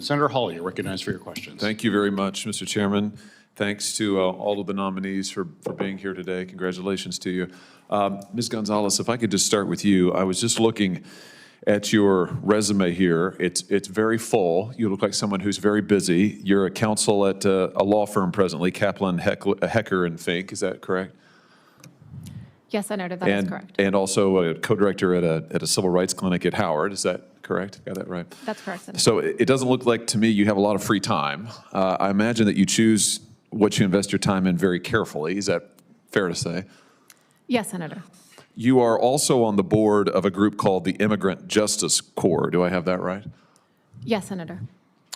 Senator Hawley, you're recognized for your questions. Thank you very much, Mr. Chairman. Thanks to all of the nominees for being here today. Congratulations to you. Ms. Gonzalez, if I could just start with you. I was just looking at your resume here. It's very full. You look like someone who's very busy. You're a counsel at a law firm presently, Kaplan, Hecker and Fink. Is that correct? Yes, Senator, that is correct. And also a co-director at a civil rights clinic at Howard. Is that correct? Got that right? That's correct, Senator. So it doesn't look like to me you have a lot of free time. I imagine that you choose what you invest your time in very carefully. Is that fair to say? Yes, Senator. You are also on the board of a group called the Immigrant Justice Corps. Do I have that right? Yes, Senator.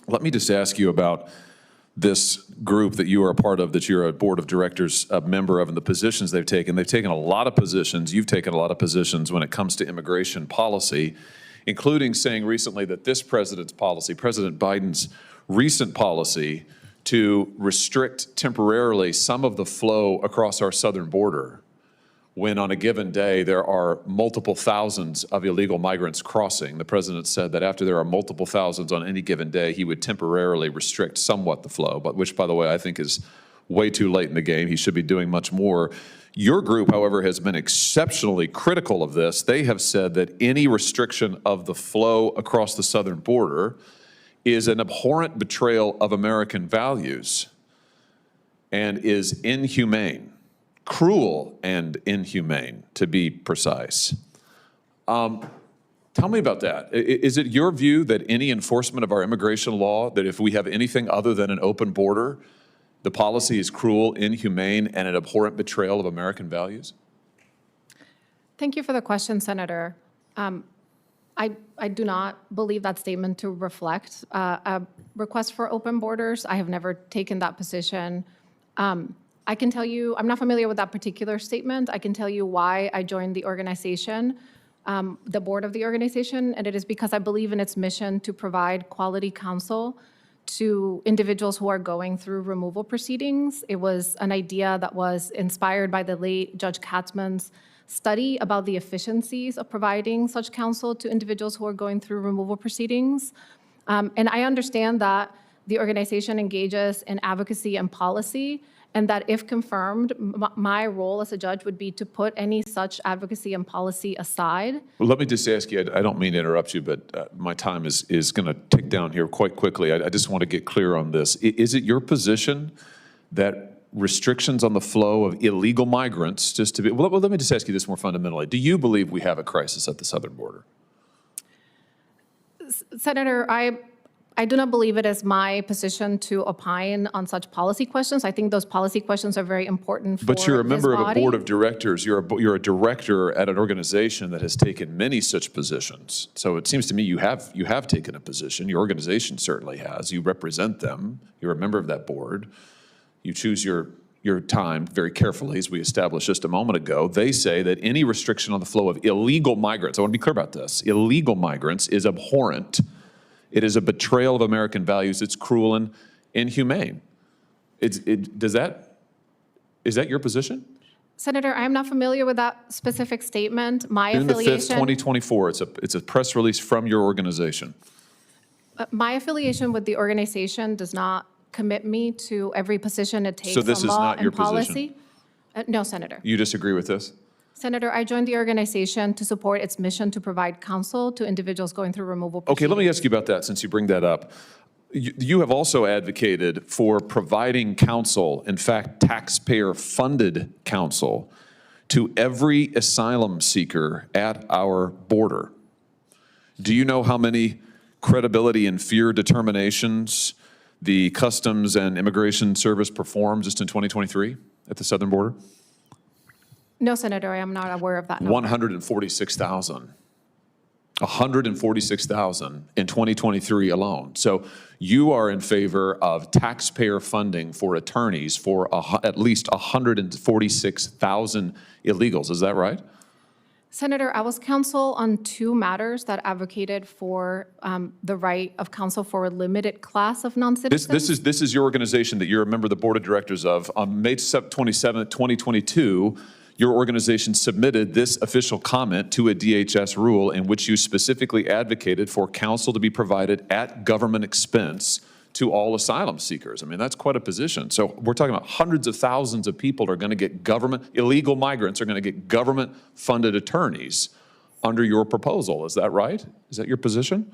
Let me just ask you about this group that you are a part of, that you're a board of directors, a member of, and the positions they've taken. They've taken a lot of positions. You've taken a lot of positions when it comes to immigration policy, including saying recently that this president's policy, President Biden's recent policy to restrict temporarily some of the flow across our southern border, when on a given day there are multiple thousands of illegal migrants crossing. The president said that after there are multiple thousands on any given day, he would temporarily restrict somewhat the flow, but which, by the way, I think is way too late in the game. He should be doing much more. Your group, however, has been exceptionally critical of this. They have said that any restriction of the flow across the southern border is an abhorrent betrayal of American values and is inhumane. Cruel and inhumane, to be precise. Tell me about that. Is it your view that any enforcement of our immigration law, that if we have anything other than an open border, the policy is cruel, inhumane, and an abhorrent betrayal of American values? Thank you for the question, Senator. I do not believe that statement to reflect a request for open borders. I have never taken that position. I can tell you, I'm not familiar with that particular statement. I can tell you why I joined the organization, the board of the organization, and it is because I believe in its mission to provide quality counsel to individuals who are going through removal proceedings. It was an idea that was inspired by the late Judge Katzman's study about the efficiencies of providing such counsel to individuals who are going through removal proceedings. And I understand that the organization engages in advocacy and policy, and that if confirmed, my role as a judge would be to put any such advocacy and policy aside. Well, let me just ask you, I don't mean to interrupt you, but my time is going to tick down here quite quickly. I just want to get clear on this. Is it your position that restrictions on the flow of illegal migrants, just to be, well, let me just ask you this more fundamentally. Do you believe we have a crisis at the southern border? Senator, I do not believe it is my position to opine on such policy questions. I think those policy questions are very important for But you're a member this of body. a board of directors. You're a director at an organization that has taken many such positions. So it seems to me you have taken a position. Your organization certainly has. You represent them. You're a member of that board. You choose your time very carefully, as we established just a moment ago. They say that any restriction on the flow of illegal migrants, I want to be clear about this, illegal migrants is abhorrent. It is a betrayal of American values. It's cruel and inhumane. Is that your position? Senator, I am not familiar with that specific statement. My June the 5th, affiliation, 2024. It's a press release from your organization. my affiliation with the organization does not commit me to every position it takes So this on is law not your and policy. position? No, Senator. You disagree with this? Senator, I joined the organization to support its mission to provide counsel to individuals going through removal proceedings. Okay, let me ask you about that since you bring that up. You have also advocated for providing counsel, in fact, taxpayer-funded counsel, to every asylum seeker at our border. Do you know how many credibility and fear determinations the Customs and Immigration Service performed just in 2023 at the southern border? No, Senator, I am not aware of that number. 146,000. 146,000 in 2023 alone. So you are in favor of taxpayer funding for attorneys for at least 146,000 illegals. Is that right? Senator, I was counsel on 2 matters that advocated for the right of counsel for a limited class of non-citizens. This is your organization that you're a member of the board of directors of. On May 27, 2022, your organization submitted this official comment to a DHS rule in which you specifically advocated for counsel to be provided at government expense to all asylum seekers. I mean, that's quite a position. So we're talking about hundreds of thousands of people are going to get illegal migrants are going to get government-funded attorneys under your proposal. Is that right? Is that your position?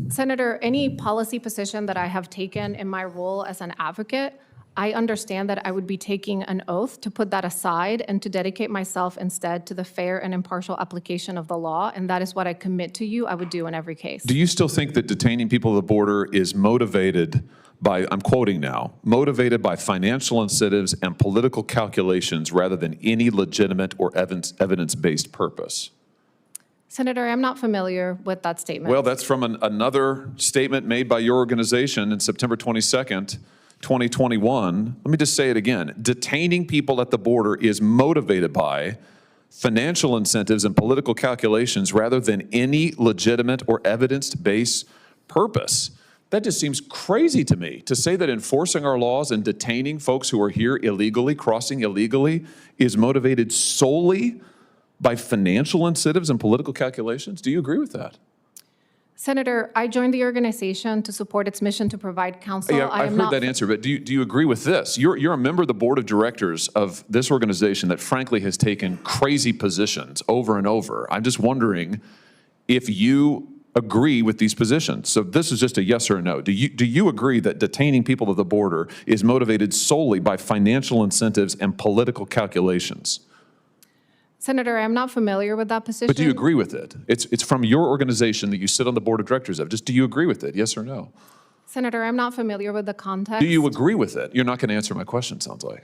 Senator, any policy position that I have taken in my role as an advocate, I understand that I would be taking an oath to put that aside and to dedicate myself instead to the fair and impartial application of the law, and that is what I commit to you I would do in every case. Do you still think that detaining people at the border is motivated by, I'm quoting now, motivated by financial incentives and political calculations rather than any legitimate or evidence-based purpose? Senator, I'm not familiar with that statement. Well, that's from another statement made by your organization in September 22nd, 2021. Let me just say it again. Detaining people at the border is motivated by financial incentives and political calculations rather than any legitimate or evidence-based purpose. That just seems crazy to me, to say that enforcing our laws and detaining folks who are here illegally, crossing illegally, is motivated solely by financial incentives and political calculations. Do you agree with that? Senator, I joined the organization to support its mission to provide counsel. Yeah, I've heard that answer, but do you agree with this? You're a member of the board of directors of this organization that frankly has taken crazy positions over and over. I'm just wondering if you agree with these positions. So this is just a yes or a no. Do you agree that detaining people at the border is motivated solely by financial incentives and political calculations? Senator, I'm not familiar with that position. But do you agree with it? It's from your organization that you sit on the board of directors of. Just do you agree with it, yes or no? Senator, I'm not familiar with the context. Do you agree with it? You're not going to answer my question, sounds like.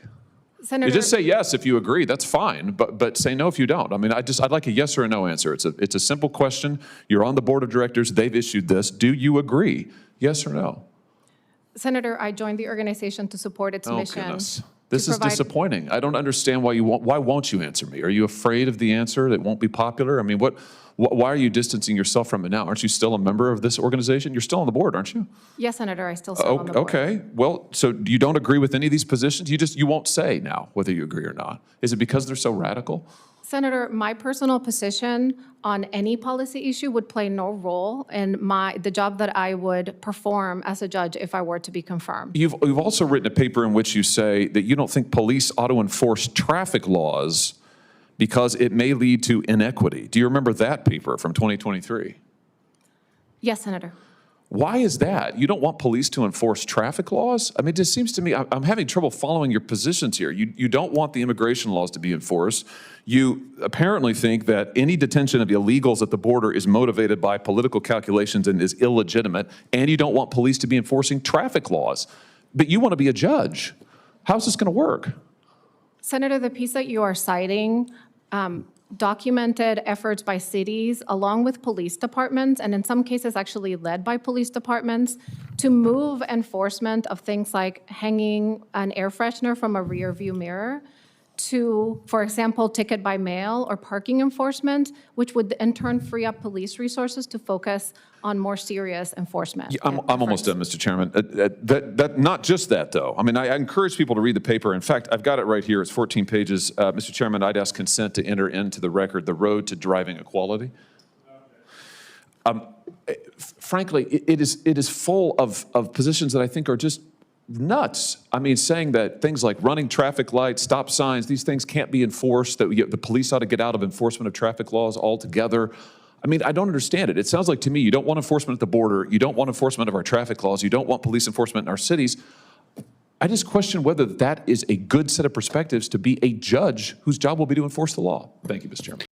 Senator, You just say yes if you agree, that's fine, but say no if you don't. I mean, I'd like a yes or a no answer. It's a simple question. You're on the board of directors, they've issued this. Do you agree? Yes or no? Senator, I joined the organization to support its mission. Goodness. This is provide- disappointing. I don't understand why won't you answer me? Are you afraid of the answer that won't be popular? I mean, why are you distancing yourself from it now? Aren't you still a member of this organization? You're still on the board, aren't you? Yes, Senator, I still serve on the board. Okay, well, so you don't agree with any of these positions? You won't say now whether you agree or not. Is it because they're so radical? Senator, my personal position on any policy issue would play no role in the job that I would perform as a judge if I were to be confirmed. You've also written a paper in which you say that you don't think police ought to enforce traffic laws because it may lead to inequity. Do you remember that paper from 2023? Yes, Senator. Why is that? You don't want police to enforce traffic laws? I mean, it just seems to me, I'm having trouble following your positions here. You don't want the immigration laws to be enforced. You apparently think that any detention of illegals at the border is motivated by political calculations and is illegitimate, and you don't want police to be enforcing traffic laws. But you want to be a judge. How's this going to work? Senator, the piece that you are citing documented efforts by cities along with police departments, and in some cases actually led by police departments, to move enforcement of things like hanging an air freshener from a rear view mirror to, for example, ticket by mail or parking enforcement, which would in turn free up police resources to focus on more serious enforcement. I'm almost done, Mr. Chairman. Not just that, though. I mean, I encourage people to read the paper. In fact, I've got it right here. It's 14 pages. Mr. Chairman, I'd ask consent to enter into the record the road to driving equality. Frankly, it is full of positions that I think are just nuts. I mean, saying that things like running traffic lights, stop signs, these things can't be enforced, that the police ought to get out of enforcement of traffic laws altogether. I mean, I don't understand it. It sounds like to me you don't want enforcement at the border, you don't want enforcement of our traffic laws, you don't want police enforcement in our cities. I just question whether that is a good set of perspectives to be a judge whose job will be to enforce the law. Thank you, Mr. Chairman.